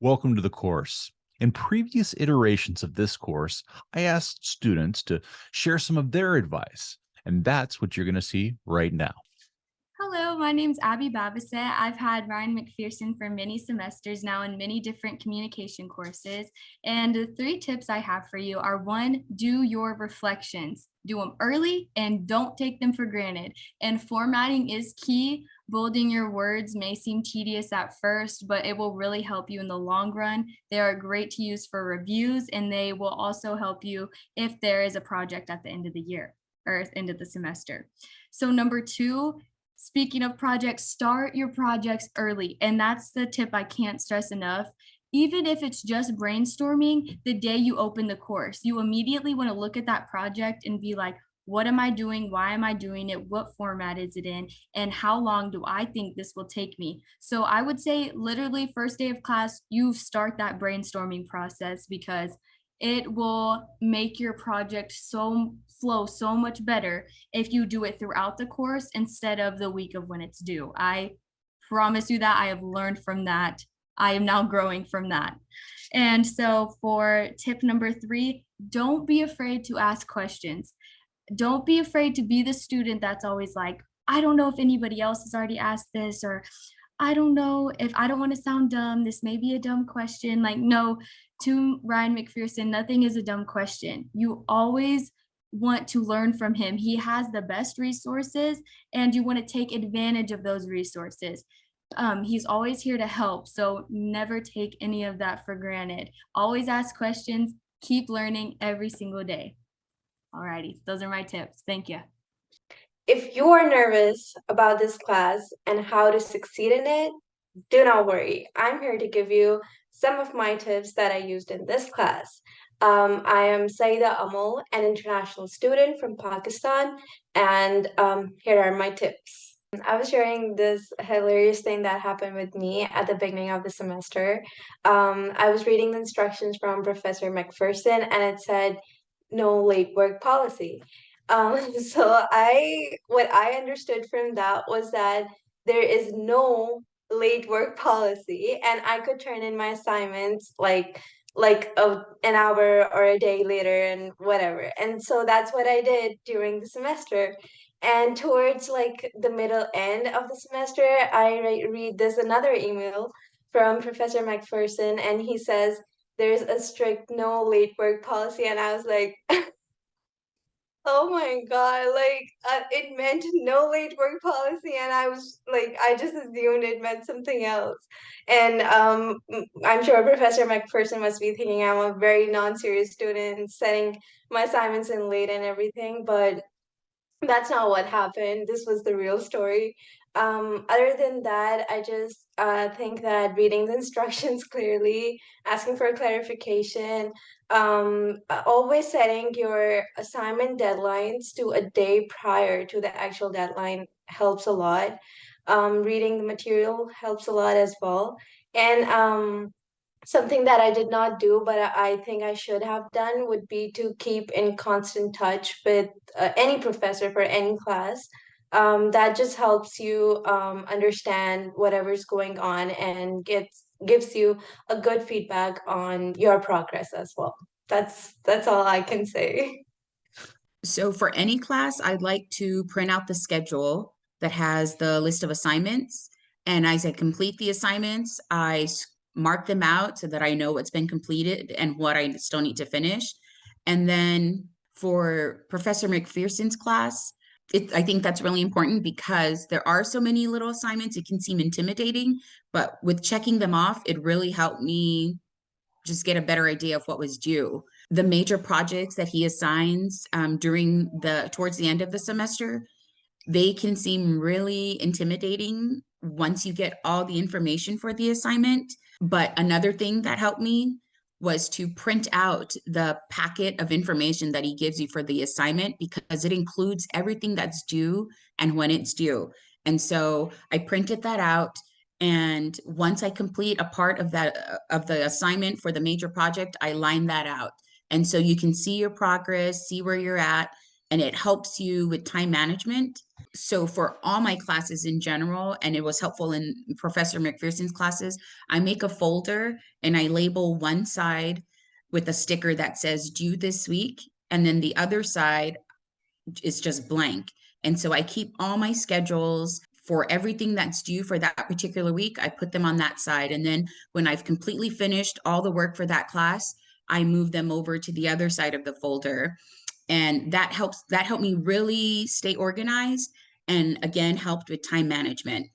Welcome to the course. In previous iterations of this course, I asked students to share some of their advice, and that's what you're going to see right now. Hello, my name's Abby Bavousett. I've had Ryan McPherson for many semesters now in many different communication courses. And the 3 tips I have for you are: 1, do your reflections. Do them early and don't take them for granted. And formatting is key. Bolding your words may seem tedious at first, but it will really help you in the long run. They are great to use for reviews, and they will also help you if there is a project at the end of the year or end of the semester. So number 2, speaking of projects, start your projects early. And that's the tip I can't stress enough. Even if it's just brainstorming, the day you open the course, you immediately want to look at that project and be like, what am I doing? Why am I doing it? What format is it in? And how long do I think this will take me? So I would say literally first day of class, you start that brainstorming process, because it will make your project flow so much better if you do it throughout the course instead of the week of when it's due. I promise you that I have learned from that. I am now growing from that. And so for tip number 3, don't be afraid to ask questions. Don't be afraid to be the student that's always like, I don't know if anybody else has already asked this, or I don't know if, I don't want to sound dumb, this may be a dumb question. Like, no, to Ryan McPherson, nothing is a dumb question. You always want to learn from him. He has the best resources, and you want to take advantage of those resources. He's always here to help. So never take any of that for granted. Always ask questions, keep learning every single day. Alrighty, those are my tips. Thank you. If you are nervous about this class and how to succeed in it, do not worry. I'm here to give you some of my tips that I used in this class. I am Syeda Amal, an international student from Pakistan, and here are my tips. I was sharing this hilarious thing that happened with me at the beginning of the semester. I was reading the instructions from Professor McPherson, and it said no late work policy. What I understood from that was that there is no late work policy, and I could turn in my assignments an hour or a day later and whatever. And so that's what I did during the semester. And towards like the middle end of the semester, read this another email from Professor McPherson, and he says there's a strict no late work policy, and I was like, oh my God, it meant no late work policy, and I was like, I just assumed it meant something else. And I'm sure Professor McPherson must be thinking I'm a very non-serious student, setting my assignments in late and everything, but that's not what happened. This was the real story. Other than that, I just think that reading the instructions clearly, asking for clarification, always setting your assignment deadlines to a day prior to the actual deadline helps a lot. Reading the material helps a lot as well. And something that I did not do, but I think I should have done, would be to keep in constant touch with any professor for any class. That just helps you understand whatever's going on and gives you a good feedback on your progress as well. That's all I can say. So for any class, I'd like to print out the schedule that has the list of assignments. And as I complete the assignments, mark them out so that I know what's been completed and what I still need to finish. And then for Professor McPherson's class, I think that's really important because there are so many little assignments, it can seem intimidating, but with checking them off, it really helped me just get a better idea of what was due. The major projects that he assigns towards the end of the semester, they can seem really intimidating once you get all the information for the assignment. But another thing that helped me was to print out the packet of information that he gives you for the assignment, because it includes everything that's due and when it's due. And so I printed that out. And once I complete a part of the assignment for the major project, I line that out. And so you can see your progress, see where you're at. and it helps you with time management. So for all my classes in general, and it was helpful in Professor McPherson's classes, I make a folder and I label one side with a sticker that says due this week, and then the other side is just blank. And so I keep all my schedules for everything that's due for that particular week. I put them on that side. And then when I've completely finished all the work for that class, I move them over to the other side of the folder. And that helped me really stay organized, and again helped with time management.